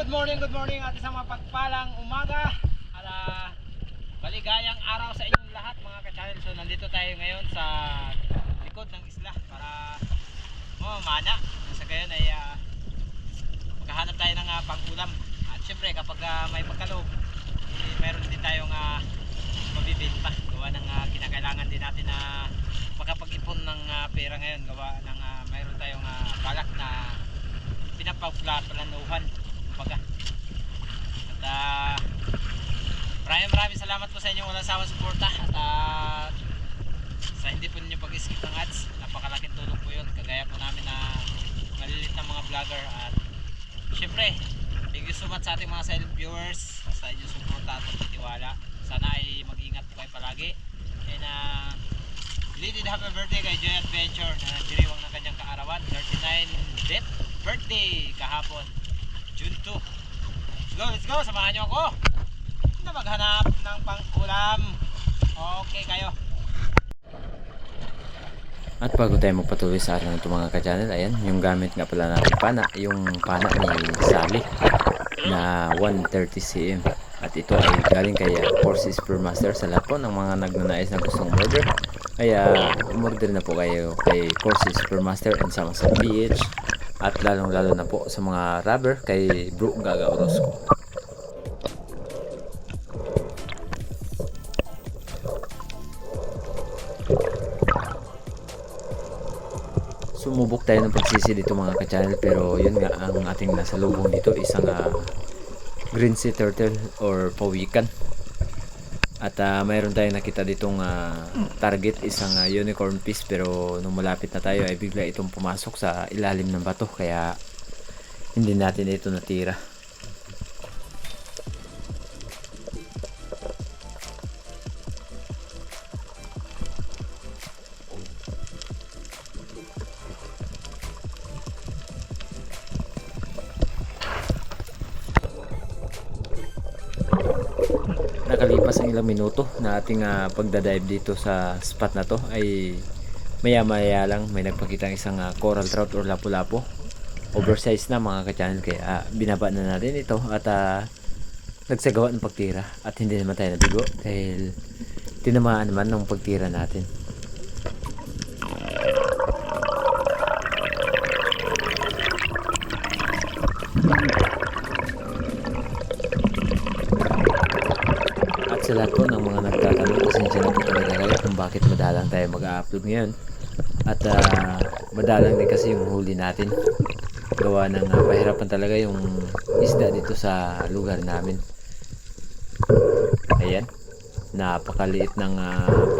Good morning at isang mapagpalang umaga at maligayang araw sa inyong lahat mga ka-channel. So nandito tayo ngayon sa likod ng isla para mana. Sa gayon ay maghahanap tayo ng pang-ulam. At syempre kapag may pagkaloob, mayroon din tayong mabibenta. Gawa ng kinakailangan din natin na makapag-ipon ng pera ngayon. Gawa ng mayroon tayong balak na pinapagplanuhan. At maraming salamat po sa inyong walang sawang suporta at sa hindi po ninyo pag-skip ng ads. Napakalaking tulong po yun, kagaya po namin na malilit na mga vlogger. At syempre thank you so much sa ating mga silent viewers sa inyong suporta at pagtitiwala. Sana ay mag-ingat po kayo palagi. And belated happy birthday kay Joy Adventure na nagdiriwang ng kanyang kaarawan, 39th birthday kahapon, June 2. Let's go, samahan nyo ako na maghanap ng pang-ulam. Okay kayo. At bago tayo magpatuloy sa araw nito mga ka-channel, ayan, yung gamit nga pala natin pana, yung pana ni Sally na 130 cm. At ito ay galing kay Forces Per Master. Sa lahat po ng mga nagnanais na gustong order, ay umorder na po kayo kay Forces Per Master and sama sa PH. At lalong lalo na po sa mga rubber kay Bro Gaga Orozco. Sumubok tayo ng pagsisi dito mga ka-channel, pero yun nga, ang ating nasa lubong dito isang green sea turtle or pawikan. At mayroon tayong nakita ditong target, isang unicorn fish, pero nung malapit na tayo ay bigla itong pumasok sa ilalim ng bato, kaya hindi natin ito natira. Nakalipas ang ilang minuto na ating pagdadive dito sa spot na to, ay maya maya lang may nagpakita isang coral trout or lapu-lapu. Oversize na mga ka-channel, kaya binaba na natin ito at nagsagawa ng pagtira. At hindi naman tayo nabigo dahil tinamaan naman ng pagtira natin. Sa lahat po ng mga nagtatanong, pasensya na po talaga kayo kung bakit madalang tayo mag-upload ngayon. At madalang din kasi yung huli natin. Gawa ng pahirapan talaga yung isda dito sa lugar namin. Ayan, napakaliit ng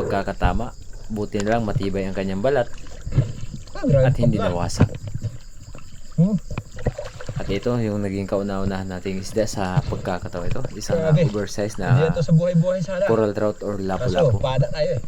pagkakatama. Buti na lang matibay ang kanyang balat at hindi nawasak. At ito yung naging kauna-unahan nating isda sa pagkakataon ito. Isang oversized na coral trout or lapu-lapu. Pada tayo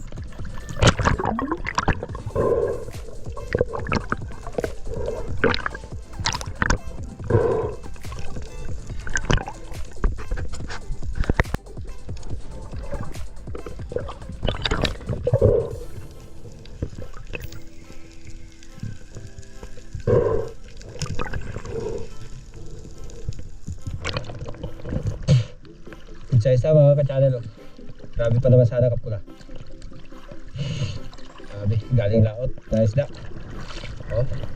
isa mga ka-channel. Grabe pa naman sana kapula. Grabe, galing laot na isda.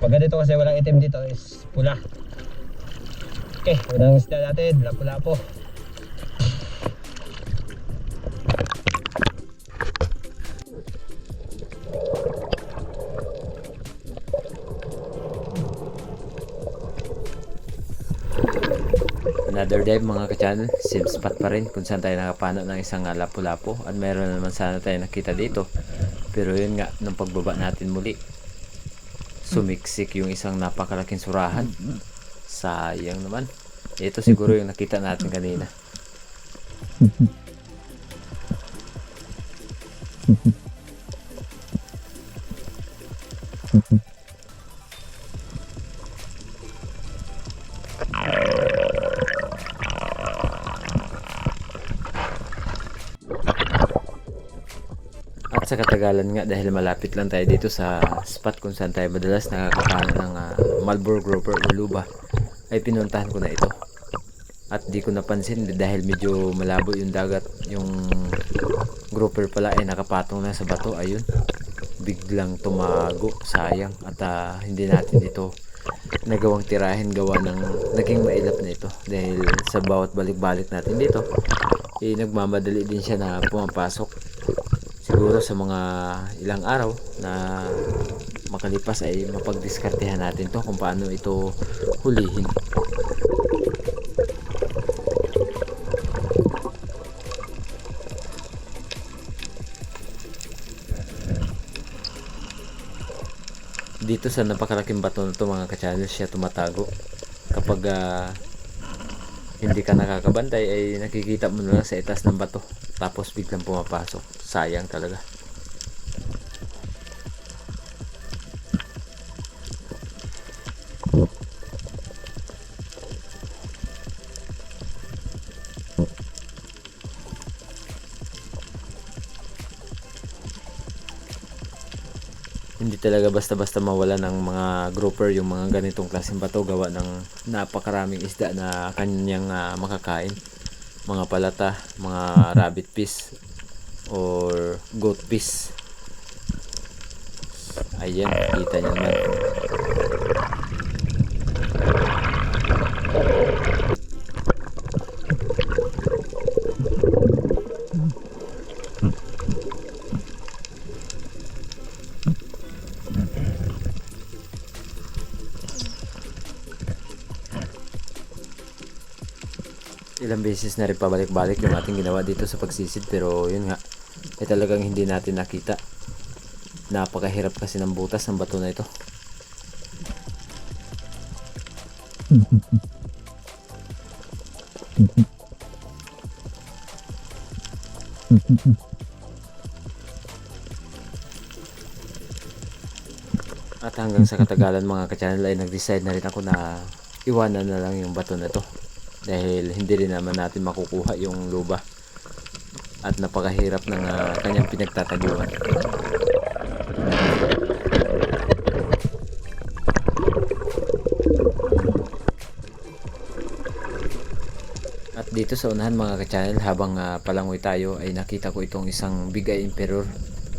Pag ganito kasi walang itim dito is pula. Okay, unang isda natin, lapu-lapu. Another dive mga ka-channel, same spot pa rin kung saan tayo nakapano ng isang lapu-lapu. At meron naman sana tayo nakita dito, pero yun nga, nung pagbaba natin muli, sumiksik yung isang napakalaking surahan. Sayang naman. Ito siguro yung nakita natin kanina. At sa katagalan nga, dahil malapit lang tayo dito sa spot kung saan tayo madalas nakakakaano ng Marlboro grouper o luba, ay pinuntahan ko na ito. At di ko napansin dahil medyo malabo yung dagat. Yung grouper pala ay nakapatong na sa bato. Ayun, biglang tumago, sayang. At hindi natin ito nagawang tirahin gawa ng naging mailap na ito dahil sa bawat balik-balik natin dito nagmamadali din siya na pumapasok. Siguro sa mga ilang araw na makalipas ay mapagdiskartehan natin to kung paano ito hulihin. Dito sa napakalaking bato na to mga ka-channel siya tumatago. Kapag hindi ka nakakabantay ay nakikita mo na lang sa itas ng bato tapos biglang pumapasok. Sayang talaga. Hindi talaga basta-basta mawala ng mga grouper yung mga ganitong klaseng bato gawa ng napakaraming isda na kanyang makakain. Mga palata, mga rabbit fish or goat fish. Ayan, kita nyo naman. Ilang beses na rin pabalik-balik yung ating ginawa dito sa pagsisid pero yun nga ay talagang hindi natin nakita. Napakahirap kasi ng butas ng bato na ito. At hanggang sa katagalan mga ka-channel ay nag-decide na rin ako na iwanan na lang yung bato na ito dahil hindi rin naman natin makukuha yung luba at napakahirap ng kanyang pinagtataguan. At dito sa unahan mga ka-channel habang palangoy tayo ay nakita ko itong isang big eye emperor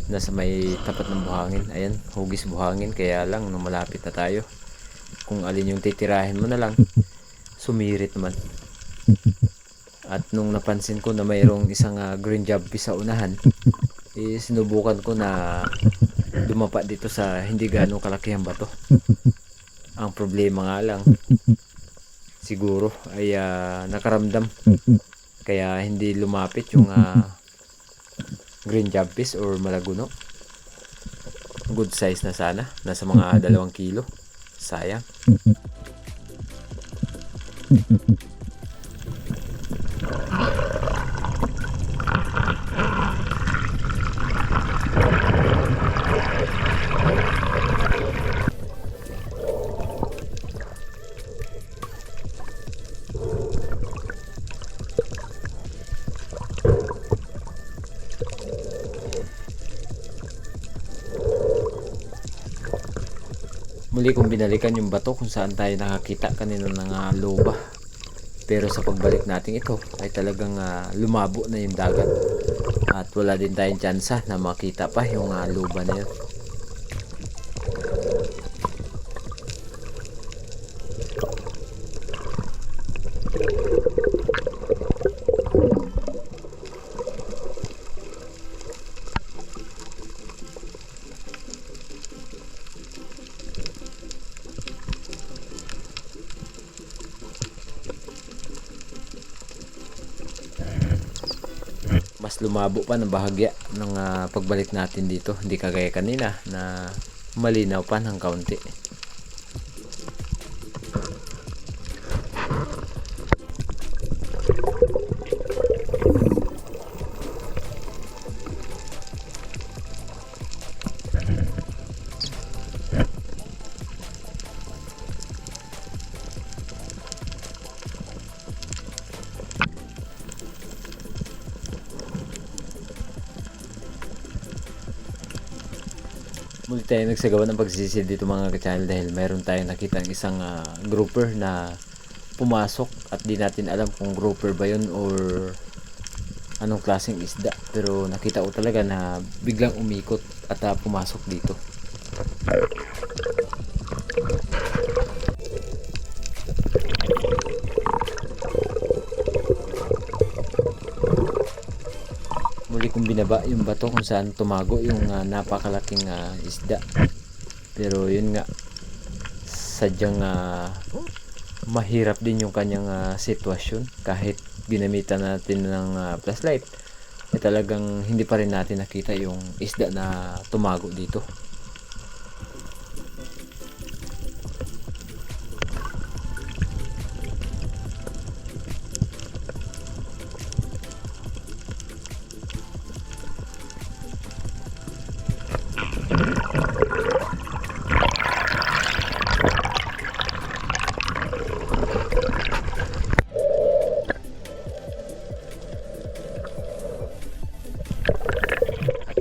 na sa may tapat ng buhangin. Ayan, hugis buhangin, kaya lang nung malapit na tayo kung alin yung titirahin mo na lang sumirit naman. At nung napansin ko na mayroong isang green jobby sa unahan, sinubukan ko na dumapa dito sa hindi ganong kalakihang bato. Ang problema nga lang, siguro ay nakaramdam kaya hindi lumapit yung green jobbies or malaguno. Good size na sana, nasa mga 2 kilo. Sayang. Muli kong binalikan yung bato kung saan tayo nakakita kanina ng loba. Pero sa pagbalik natin ito ay talagang lumabo na yung dagat. At wala din tayong tsansa na makita pa yung loba na yun. Mas lumabo pa ng bahagya ng pagbalik natin dito, hindi kagaya kanina na malinaw pa ng kaunti. Muli tayo nagsagawa ng pagsisid dito mga ka-channel dahil meron tayong nakita isang grouper na pumasok at di natin alam kung grouper ba yun or anong klaseng isda, pero nakita ko talaga na biglang umikot at pumasok dito. Muli kong binaba yung bato kung saan tumago yung napakalaking isda, pero yun nga, sadyang mahirap din yung kanyang sitwasyon. Kahit ginamitan natin ng flashlight, talagang hindi pa rin natin nakita yung isda na tumago dito.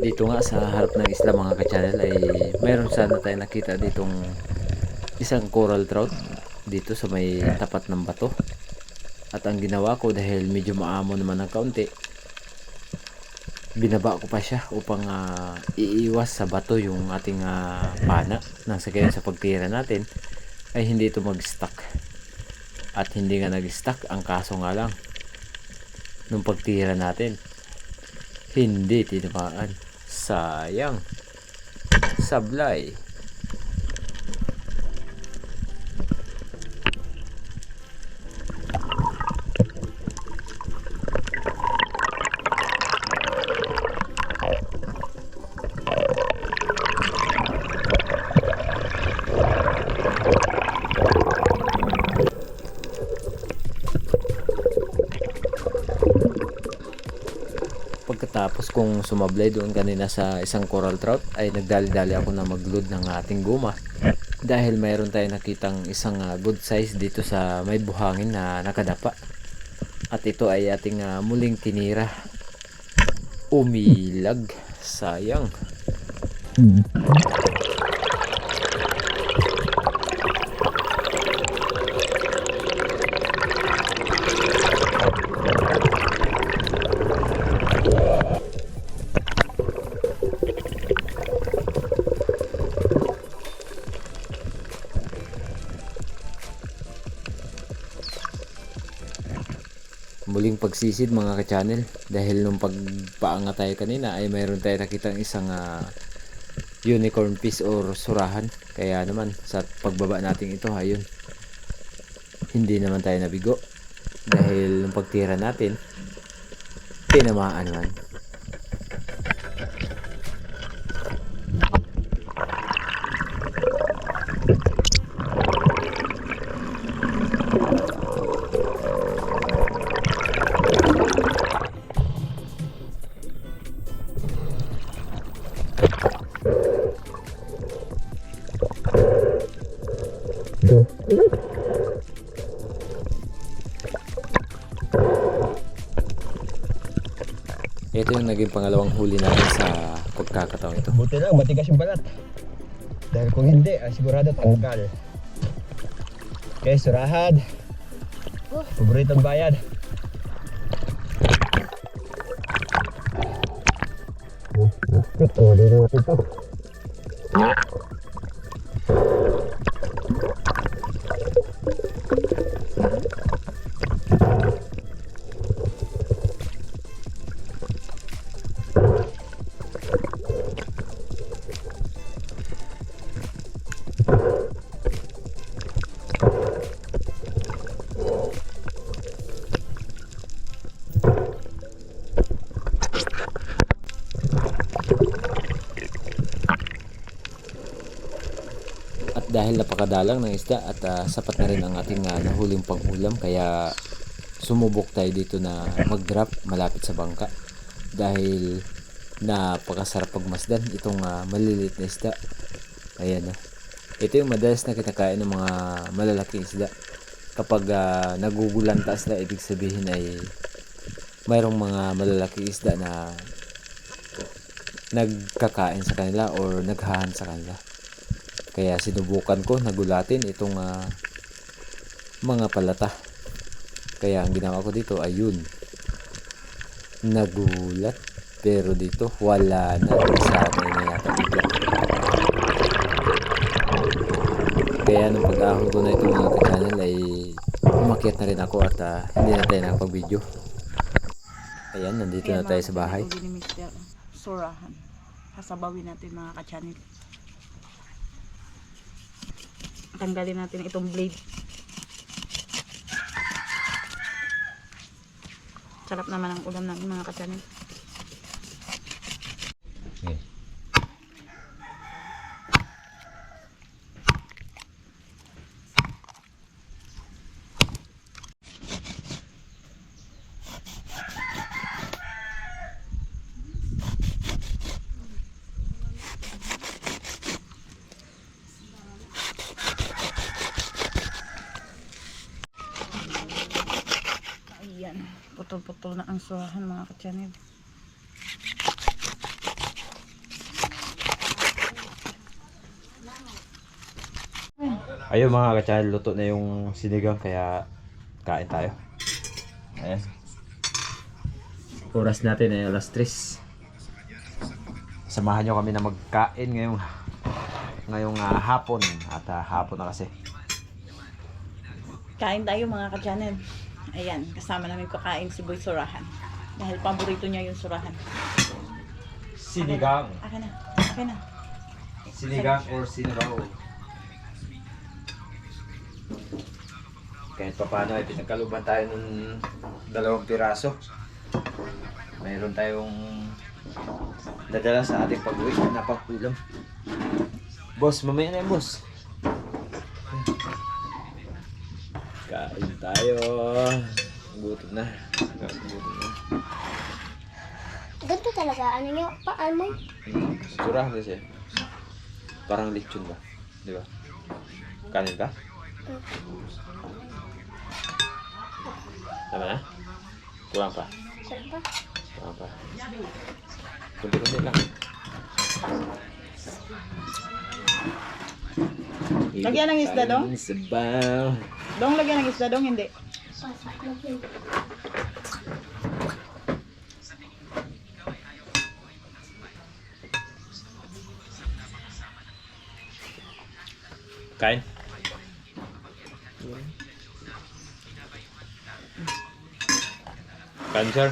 Dito nga sa harap ng isla mga ka-channel ay mayroon sana tayo nakita ditong isang coral trout dito sa may tapat ng bato. At ang ginawa ko, dahil medyo maamo naman ng kaunti, binaba ko pa siya upang iiwas sa bato yung ating pana, nang sa gayon sa pagtira natin ay hindi ito mag-stuck. At hindi nga nag-stuck, ang kaso nga lang nung pagtira natin hindi tinamaan. Sayang. Sablay. Pagkatapos kong sumablay doon kanina sa isang coral trout, ay nagdali-dali ako na mag-load ng ating guma, dahil mayroon tayong nakitang isang good size dito sa may buhangin na nakadapa. At ito ay ating muling tinira. Umilag. Sayang. Muling pagsisid mga ka-channel, dahil nung pagpaangat tayo kanina ay mayroon tayo nakitang isang unicorn fish or surahan. Kaya naman sa pagbaba natin ito, ayun, hindi naman tayo nabigo, dahil nung pagtira natin tinamaan naman. Ito yung naging pangalawang huli natin sa pagkakataon ito. Buti lang, matigas yung balat. Dahil kung hindi, sigurado tanggal. Okay, surahad. Paboritong bayad. Ito, dito natin ito. Dahil napakadalang ng isda at sapat na rin ang ating nahuling pangulam, kaya sumubok tayo dito na mag-drop malapit sa bangka, dahil napakasarap pagmasdan itong maliliit na isda. Ayan, ito yung madalas na kinakain ng mga malalaking isda. Kapag nagugulanta sila, ibig sabihin ay mayroong mga malalaking isda na nagkakain sa kanila or naghahan sa kanila. Kaya sinubukan ko nagulatin itong mga palata. Kaya ang ginawa ko dito ay yun, nagulat, pero dito wala na, nasanay na yata bigla. Kaya nung pag-ahon ko na ito mga ka-channel ay umakyat na rin ako at hindi na tayo nakapag-video. Ayan, nandito na tayo sa bahay. Ni Mr. Surahan. Kasabawin natin mga ka-channel. Tanggalin natin itong blade. Sarap naman ang ulam namin mga ka-channel. Okay. Ayan. Putol-putol na ang surahan mga ka-channel. Ayun mga ka-channel, luto na yung sinigang kaya kain tayo. Ayan. Oras natin ay alas 3. Samahan nyo kami na magkain ngayong hapon at hapon na kasi. Kain tayo mga ka-channel. Ayan. Kasama namin kakain si Boy Surahan. Dahil paborito niya yung surahan. Sinigang. Akin na. Akin na. Sinigang or sinabaw. Kahit pa paano ay pinagkaluban tayo ng 2 piraso. Mayroon tayong dadala sa ating pag-uwi na pag-ulam. Boss, mamaya na yan, boss. Kain tayo. Gutom na. Gutom na. Ganito talaga, ano nyo, paano? Surah kasi. Parang lechon ba? Di ba? Kanin ka? Tama na? Kurang pa? Sarap pa. Kurang pa. Kunti-kunti lang. Lagyan ng isda, Dong? Sabaw. Dong, lagyan ng isda, Dong? Hindi. Pasok na yun. Kain. Kain, sir.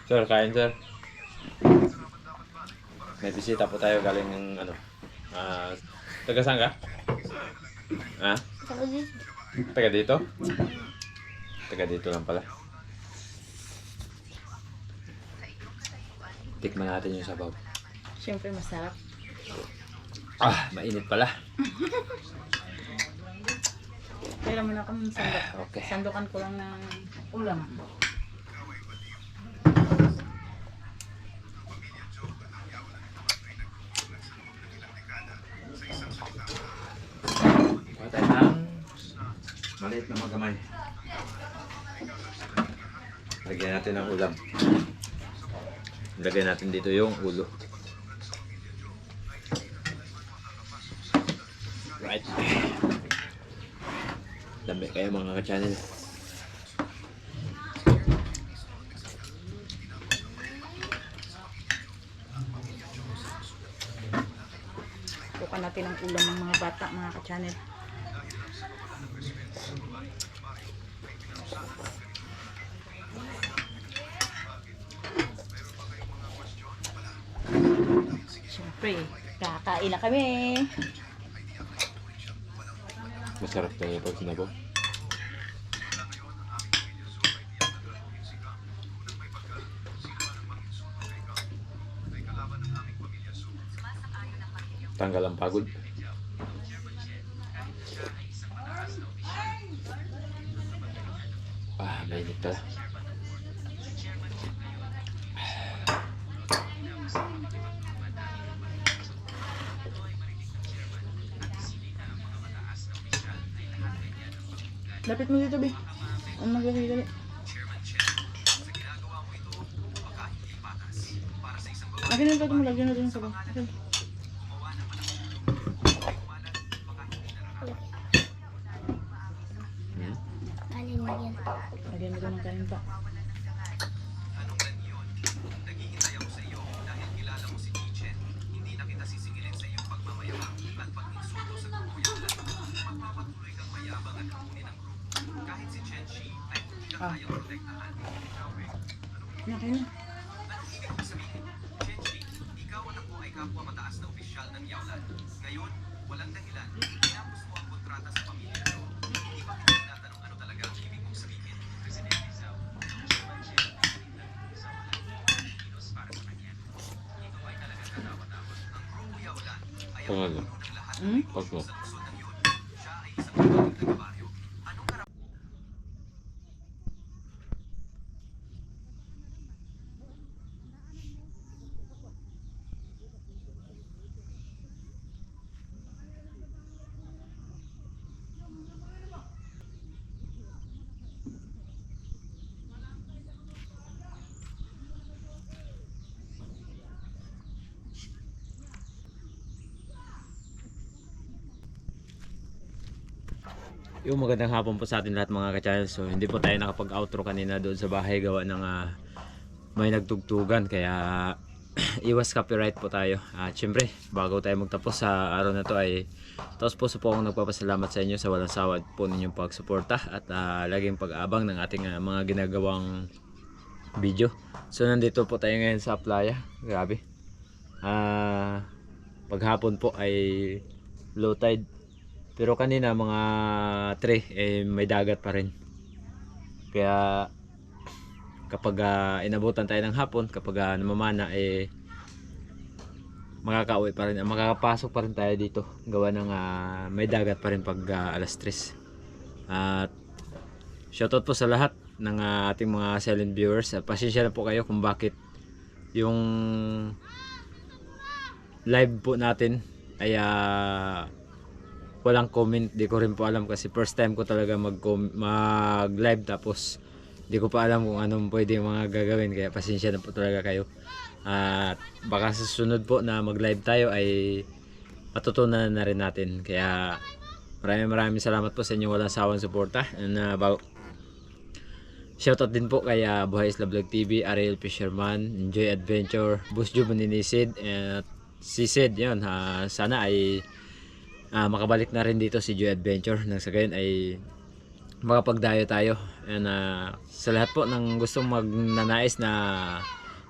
Sir, kain, sir. May bisita po tayo galing ng taga saan ka? Ha? Sarap din. Taga dito? Taga dito lang pala. Tikman natin yung sabaw. Siyempre masarap. Ah, mainit pala. Kaya naman ako ng sandok. Okay. Sandokan ko lang ng ulam. Patay ng maliit na magamay. Lagyan natin ng ulam. Lagyan natin dito yung ulo. Right. Dami kayo mga ka-channel. Tukan natin ang ulam ng mga bata, mga ka-channel. Siyempre, kakain na kami. Masarap tayo pag sinabaw. Tanggal ang pagod. Ah, mainit pala. Lapit mo dito, Bi. Ang maglagay-gali. Akin na ito mo, lagyan natin sa bawah. Akin. Lagyan mo ko ng kanin pa. Ah. Naki na. Pangalan. Hmm? Pagko. Yung magandang hapon po sa atin lahat mga ka-channel. So hindi po tayo nakapag-outro kanina doon sa bahay gawa ng may nagtugtugan kaya iwas copyright po tayo. At syempre bago tayo magtapos sa araw na to ay taos puso po akong nagpapasalamat sa inyo sa walang sawad po ninyong pagsuporta at laging pag-aabang ng ating mga ginagawang video. So nandito po tayo ngayon sa playa. Grabe. Paghapon po ay low tide. Pero kanina mga 3 may dagat pa rin. Kaya kapag inabutan tayo ng hapon, kapag namamana makakauwi pa rin, makakapasok pa rin tayo dito. Gawa ng may dagat pa rin pag alas 3. At shoutout po sa lahat ng ating mga silent viewers. Pasensya na po kayo kung bakit yung live po natin ay walang comment. Di ko rin po alam kasi first time ko talaga mag live tapos di ko pa alam kung anong pwede mga gagawin, kaya pasensya na po talaga kayo. At baka sa susunod po na mag live tayo ay matutunan na rin natin. Kaya maraming salamat po sa inyong walang sawang suporta. And shoutout din po kay Buhay Isla Vlog TV, Ariel Fisherman, Enjoy Adventure, Boss Joe Maninisid, at si Sid. Yun, sana ay makabalik na rin dito si Joy Adventure nang sa gayon ay makapagdayo tayo. And sa lahat po ng gustong magnanais na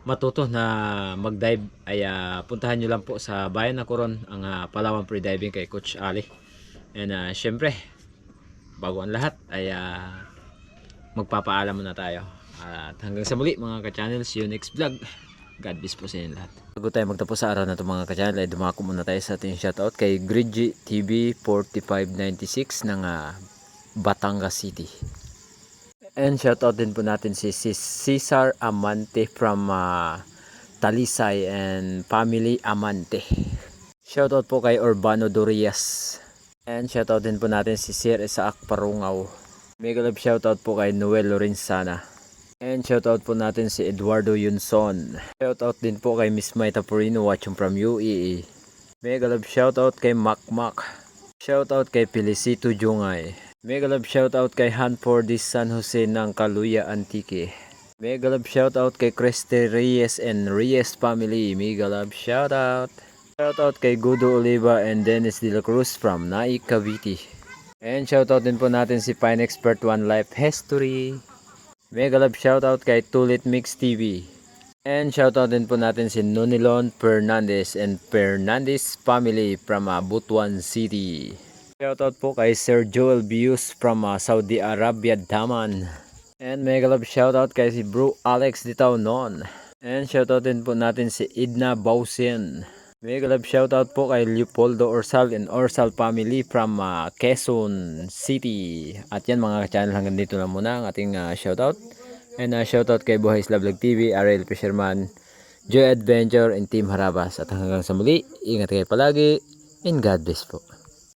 matuto na mag-dive ay puntahan nyo lang po sa Bayan ng Coron, ang Palawan Pre-Diving kay Coach Ali. And syempre bago ang lahat ay magpapaalam muna tayo. At hanggang sa muli mga ka-channel, see you next vlog. God bless po sa inyo lahat. Bago tayo magtapos sa araw na ito mga ka-channel ay dumako muna tayo sa ating shoutout kay Gridgy TV 4596 ng Batangas City. And shoutout din po natin si Cesar Amante from Talisay and family Amante. Shoutout po kay Urbano Dorias. And shoutout din po natin si Sir Isaac Parungaw. Mega love shoutout po kay Noel Lorenzana. And shoutout po natin si Eduardo Yunson. Shoutout din po kay Miss Maita Purino watching from UAE. Mega love shoutout kay Makmak. Shoutout kay Felicito Jungay. Mega love shoutout kay Hanford San Jose ng Kaluya Antique. Mega love shoutout kay Christy Reyes and Reyes family. Mega love shoutout. Shoutout kay Gudo Oliva and Dennis De La Cruz from Naik, Cavite. And shoutout din po natin si Fine Expert One Life History. Mega love shoutout kay Tulit Mix TV. And shoutout din po natin si Nonilon Fernandez and Fernandez family from Butuan City. Shoutout po kay Sir Joel Bius from Saudi Arabia, Daman. And mega love shoutout kay si Bro Alex Ditaunon. And shoutout din po natin si Idna Bausen. Mega love shoutout po kay Leopoldo Orsal and Orsal family from Quezon City. At yan mga channel, hanggang dito lang muna ang ating shoutout. And shoutout kay Buhay Isla Vlog TV, Ariel Fisherman, Joy Adventure and Team Harabas. At hanggang sa muli, ingat kayo palagi and God bless po.